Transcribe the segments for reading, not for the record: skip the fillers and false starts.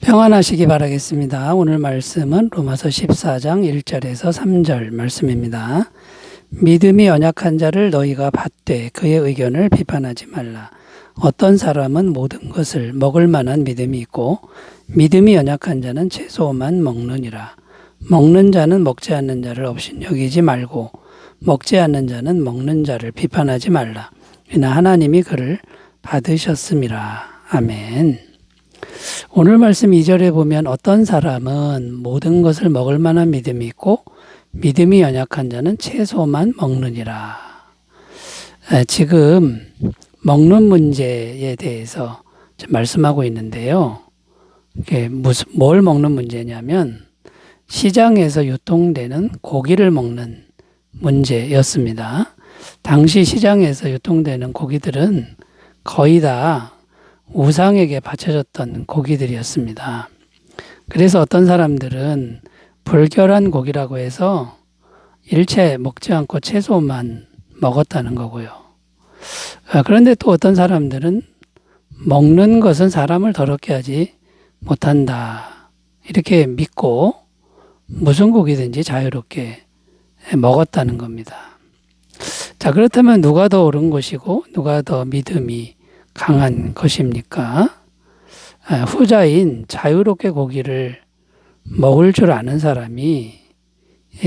평안하시기 바라겠습니다. 오늘 말씀은 로마서 14장 1절에서 3절 말씀입니다. 믿음이 연약한 자를 너희가 받되 그의 의견을 비판하지 말라. 어떤 사람은 모든 것을 먹을 만한 믿음이 있고 믿음이 연약한 자는 채소만 먹느니라. 먹는 자는 먹지 않는 자를 업신여기지 말고 먹지 않는 자는 먹는 자를 비판하지 말라. 이는 하나님이 그를 받으셨음이라. 아멘. 오늘 말씀 2절에 보면 어떤 사람은 모든 것을 먹을 만한 믿음이 있고 믿음이 연약한 자는 채소만 먹느니라. 지금 먹는 문제에 대해서 말씀하고 있는데요. 이게 뭘 먹는 문제냐면 시장에서 유통되는 고기를 먹는 문제였습니다. 당시 시장에서 유통되는 고기들은 거의 다 우상에게 바쳐졌던 고기들이었습니다. 그래서 어떤 사람들은 불결한 고기라고 해서 일체 먹지 않고 채소만 먹었다는 거고요. 그런데 또 어떤 사람들은 먹는 것은 사람을 더럽게 하지 못한다. 이렇게 믿고 무슨 고기든지 자유롭게 먹었다는 겁니다. 자, 그렇다면 누가 더 옳은 것이고 누가 더 믿음이 강한 것입니까? 후자인 자유롭게 고기를 먹을 줄 아는 사람이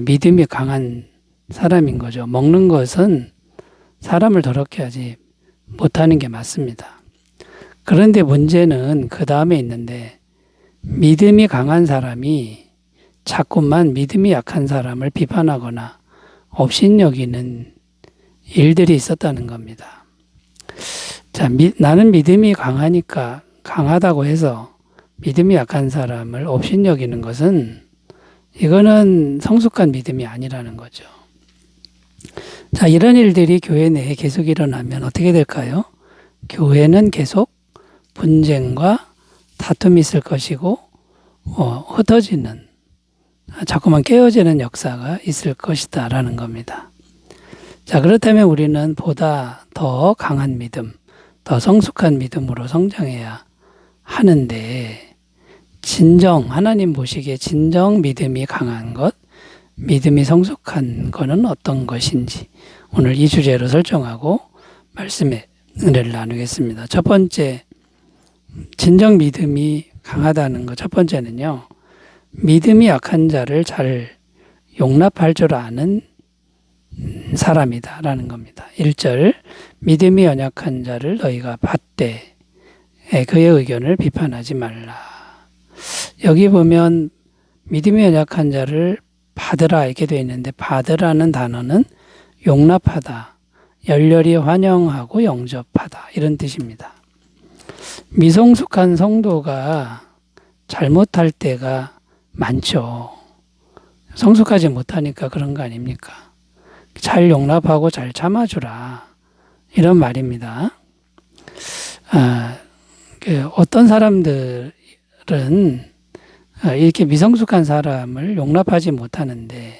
믿음이 강한 사람인 거죠. 먹는 것은 사람을 더럽게 하지 못하는 게 맞습니다. 그런데 문제는 그 다음에 있는데 믿음이 강한 사람이 자꾸만 믿음이 약한 사람을 비판하거나 업신여기는 일들이 있었다는 겁니다. 자, 나는 믿음이 강하니까 강하다고 해서 믿음이 약한 사람을 업신여기는 것은 이거는 성숙한 믿음이 아니라는 거죠. 자, 이런 일들이 교회 내에 계속 일어나면 어떻게 될까요? 교회는 계속 분쟁과 다툼이 있을 것이고 흩어지는 자꾸만 깨어지는 역사가 있을 것이다 라는 겁니다. 자, 그렇다면 우리는 보다 더 강한 믿음, 더 성숙한 믿음으로 성장해야 하는데 하나님 보시기에 진정 믿음이 강한 것, 믿음이 성숙한 것은 어떤 것인지 오늘 이 주제로 설정하고 말씀의 은혜를 나누겠습니다. 첫 번째, 진정 믿음이 강하다는 것. 첫 번째는요, 믿음이 약한 자를 잘 용납할 줄 아는 사람이다 라는 겁니다. 1절, 믿음이 연약한 자를 너희가 받되 그의 의견을 비판하지 말라. 여기 보면 믿음이 연약한 자를 받으라 이렇게 되어 있는데 받으라는 단어는 용납하다, 열렬히 환영하고 영접하다 이런 뜻입니다. 미성숙한 성도가 잘못할 때가 많죠. 성숙하지 못하니까 그런 거 아닙니까? 잘 용납하고 잘 참아주라 이런 말입니다. 어떤 사람들은 이렇게 미성숙한 사람을 용납하지 못하는데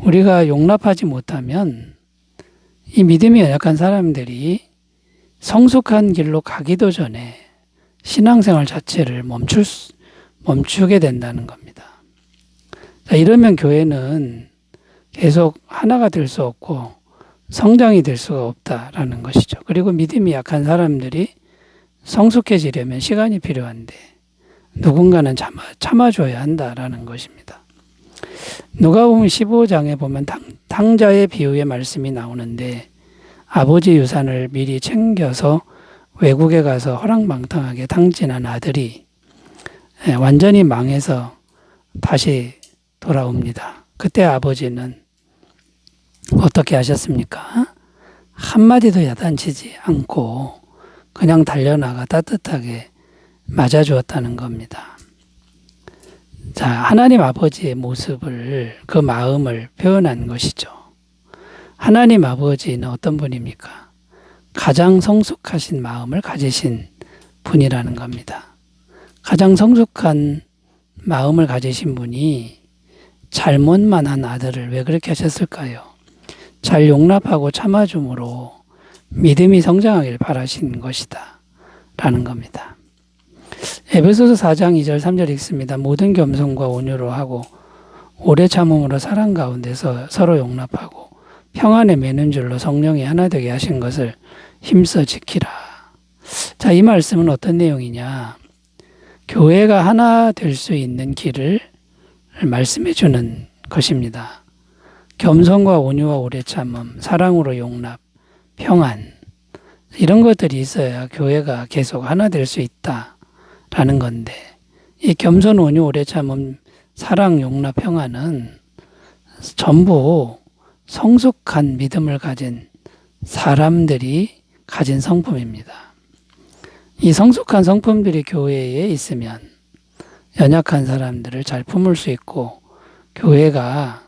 우리가 용납하지 못하면 이 믿음이 연약한 사람들이 성숙한 길로 가기도 전에 신앙생활 자체를 멈추게 된다는 겁니다. 자, 이러면 교회는 계속 하나가 될 수 없고 성장이 될 수가 없다라는 것이죠. 그리고 믿음이 약한 사람들이 성숙해지려면 시간이 필요한데 누군가는 참아줘야 한다라는 것입니다. 누가복음 15장에 보면 탕자의 비유의 말씀이 나오는데 아버지 유산을 미리 챙겨서 외국에 가서 허랑방탕하게 탕진한 아들이 완전히 망해서 다시 돌아옵니다. 그때 아버지는 어떻게 하셨습니까? 한마디도 야단치지 않고 그냥 달려나가 따뜻하게 맞아주었다는 겁니다. 자, 하나님 아버지의 모습을, 그 마음을 표현한 것이죠. 하나님 아버지는 어떤 분입니까? 가장 성숙하신 마음을 가지신 분이라는 겁니다. 가장 성숙한 마음을 가지신 분이 잘못만 한 아들을 왜 그렇게 하셨을까요? 잘 용납하고 참아줌으로 믿음이 성장하길 바라신 것이다 라는 겁니다. 에베소서 4장 2절 3절 읽습니다. 모든 겸손과 온유로 하고 오래 참음으로 사랑 가운데서 서로 용납하고 평안에 매는 줄로 성령이 하나 되게 하신 것을 힘써 지키라. 자, 이 말씀은 어떤 내용이냐? 교회가 하나 될 수 있는 길을 말씀해 주는 것입니다. 겸손과 온유와 오래 참음, 사랑으로 용납, 평안, 이런 것들이 있어야 교회가 계속 하나 될 수 있다라는 건데, 이 겸손, 온유, 오래 참음, 사랑, 용납, 평안은 전부 성숙한 믿음을 가진 사람들이 가진 성품입니다. 이 성숙한 성품들이 교회에 있으면 연약한 사람들을 잘 품을 수 있고 교회가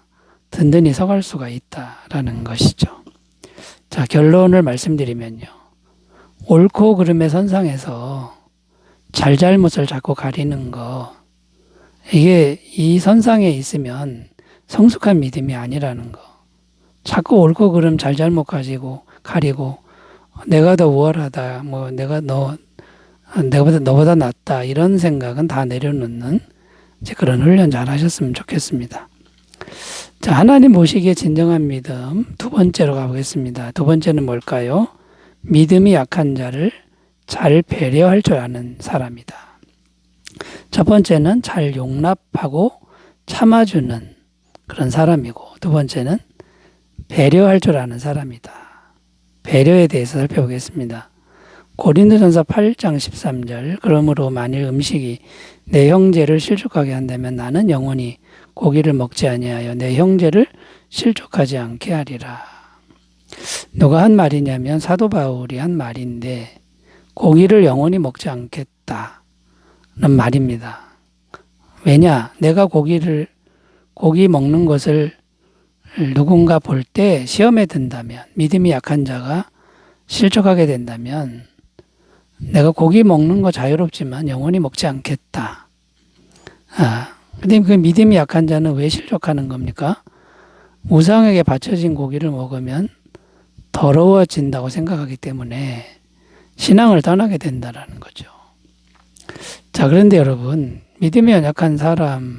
든든히 서갈 수가 있다라는 것이죠. 자, 결론을 말씀드리면요. 옳고 그름의 선상에서 잘잘못을 자꾸 가리는 거, 이게 이 선상에 있으면 성숙한 믿음이 아니라는 거. 자꾸 옳고 그름 잘잘못 가지고 가리고 내가 더 우월하다, 뭐 내가 너보다 낫다, 이런 생각은 다 내려놓는 이제 그런 훈련 잘 하셨으면 좋겠습니다. 자, 하나님 모시기에 진정한 믿음, 두 번째로 가보겠습니다. 두 번째는 뭘까요? 믿음이 약한 자를 잘 배려할 줄 아는 사람이다. 첫 번째는 잘 용납하고 참아주는 그런 사람이고, 두 번째는 배려할 줄 아는 사람이다. 배려에 대해서 살펴보겠습니다. 고린도전서 8장 13절, 그러므로 만일 음식이 내 형제를 실족하게 한다면 나는 영원히 고기를 먹지 아니하여 내 형제를 실족하지 않게 하리라. 누가 한 말이냐면 사도 바울이 한 말인데, 고기를 영원히 먹지 않겠다는 말입니다. 왜냐? 내가 고기 먹는 것을 누군가 볼 때 시험에 든다면, 믿음이 약한 자가 실족하게 된다면 내가 고기 먹는 거 자유롭지만 영원히 먹지 않겠다. 근데 그 믿음이 약한 자는 왜 실족하는 겁니까? 우상에게 바쳐진 고기를 먹으면 더러워진다고 생각하기 때문에 신앙을 떠나게 된다라는 거죠. 자, 그런데 여러분, 믿음이 연약한 사람이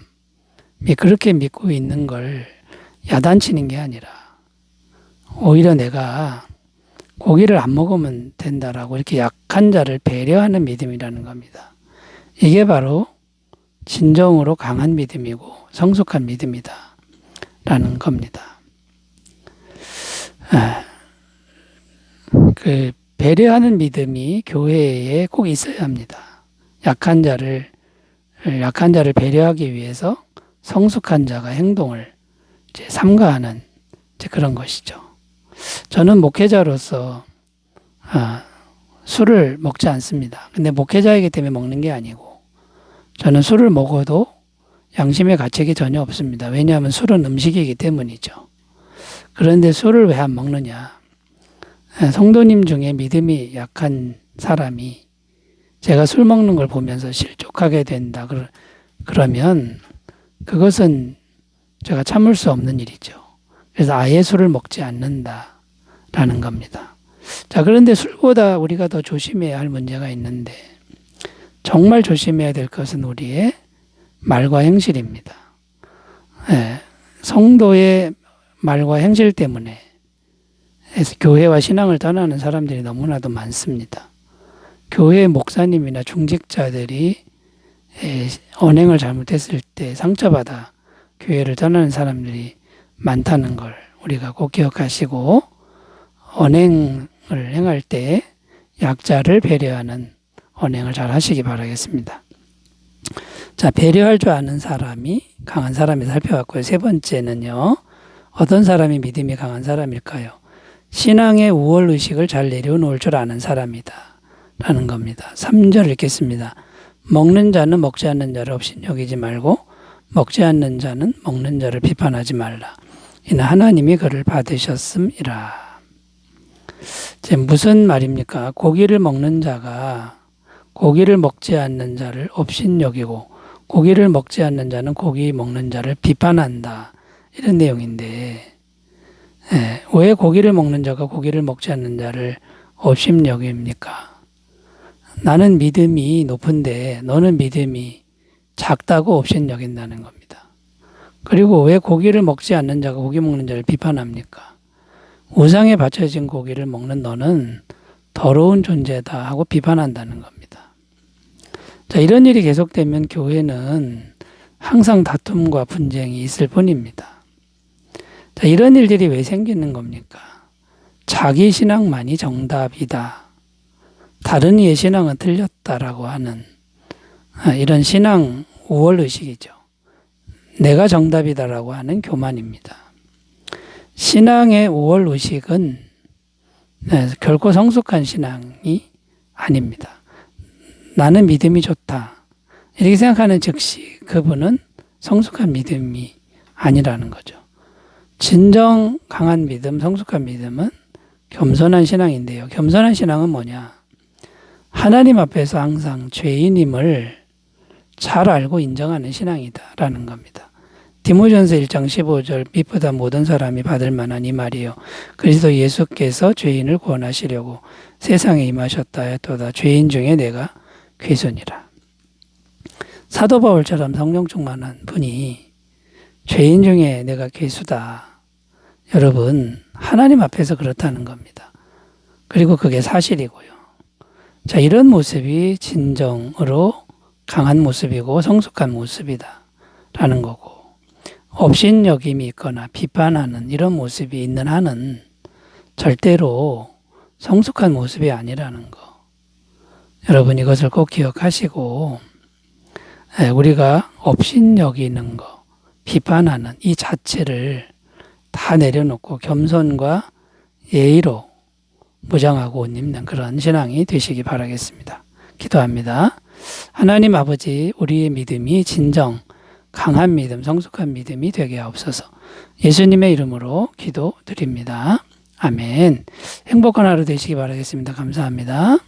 그렇게 믿고 있는 걸 야단치는 게 아니라 오히려 내가 고기를 안 먹으면 된다라고 이렇게 약한 자를 배려하는 믿음이라는 겁니다. 이게 바로 진정으로 강한 믿음이고 성숙한 믿음이다 라는 겁니다. 그 배려하는 믿음이 교회에 꼭 있어야 합니다. 약한 자를 배려하기 위해서 성숙한 자가 행동을 이제 삼가하는 이제 그런 것이죠. 저는 목회자로서 술을 먹지 않습니다. 근데 목회자이기 때문에 먹는 게 아니고, 저는 술을 먹어도 양심의 가책이 전혀 없습니다. 왜냐하면 술은 음식이기 때문이죠. 그런데 술을 왜 안 먹느냐? 성도님 중에 믿음이 약한 사람이 제가 술 먹는 걸 보면서 실족하게 된다. 그러면 그것은 제가 참을 수 없는 일이죠. 그래서 아예 술을 먹지 않는다라는 겁니다. 자, 그런데 술보다 우리가 더 조심해야 할 문제가 있는데, 정말 조심해야 될 것은 우리의 말과 행실입니다. 성도의 말과 행실 때문에 교회와 신앙을 떠나는 사람들이 너무나도 많습니다. 교회 목사님이나 중직자들이 언행을 잘못했을 때 상처받아 교회를 떠나는 사람들이 많다는 걸 우리가 꼭 기억하시고, 언행을 행할 때 약자를 배려하는 언행을 잘 하시기 바라겠습니다. 자, 배려할 줄 아는 사람이 강한 사람이 살펴봤고요. 세 번째는요, 어떤 사람이 믿음이 강한 사람일까요? 신앙의 우월의식을 잘 내려놓을 줄 아는 사람이다 라는 겁니다. 3절 읽겠습니다. 먹는 자는 먹지 않는 자를 업신여기지 말고 먹지 않는 자는 먹는 자를 비판하지 말라. 이는 하나님이 그를 받으셨음이라. 무슨 말입니까? 고기를 먹는 자가 고기를 먹지 않는 자를 업신여기고 고기를 먹지 않는 자는 고기 먹는 자를 비판한다. 이런 내용인데, 왜 고기를 먹는 자가 고기를 먹지 않는 자를 업신여깁니까? 나는 믿음이 높은데 너는 믿음이 작다고 업신여긴다는 겁니다. 그리고 왜 고기를 먹지 않는 자가 고기 먹는 자를 비판합니까? 우상에 바쳐진 고기를 먹는 너는 더러운 존재다 하고 비판한다는 겁니다. 자, 이런 일이 계속되면 교회는 항상 다툼과 분쟁이 있을 뿐입니다. 자, 이런 일들이 왜 생기는 겁니까? 자기 신앙만이 정답이다. 다른 이의 신앙은 틀렸다라고 하는 이런 신앙 우월의식이죠. 내가 정답이다라고 하는 교만입니다. 신앙의 우월의식은 결코 성숙한 신앙이 아닙니다. 나는 믿음이 좋다. 이렇게 생각하는 즉시 그분은 성숙한 믿음이 아니라는 거죠. 진정 강한 믿음, 성숙한 믿음은 겸손한 신앙인데요. 겸손한 신앙은 뭐냐? 하나님 앞에서 항상 죄인임을 잘 알고 인정하는 신앙이다라는 겁니다. 디모전서 1장 15절 빛보다 모든 사람이 받을 만한 이 말이요. 그리스도 예수께서 죄인을 구원하시려고 세상에 임하셨다 했도다. 죄인 중에 내가 괴순이라. 사도 바울처럼 성령 충만한 분이 죄인 중에 내가 괴수다. 여러분, 하나님 앞에서 그렇다는 겁니다. 그리고 그게 사실이고요. 자, 이런 모습이 진정으로 강한 모습이고 성숙한 모습이다 라는 거고, 업신여김이 있거나 비판하는 이런 모습이 있는 한은 절대로 성숙한 모습이 아니라는 거. 여러분, 이것을 꼭 기억하시고, 우리가 업신여기는 거, 비판하는 이 자체를 다 내려놓고 겸손과 예의로 무장하고 옷 입는 그런 신앙이 되시기 바라겠습니다. 기도합니다. 하나님 아버지, 우리의 믿음이 진정 강한 믿음, 성숙한 믿음이 되게 하옵소서. 예수님의 이름으로 기도드립니다. 아멘. 행복한 하루 되시기 바라겠습니다. 감사합니다.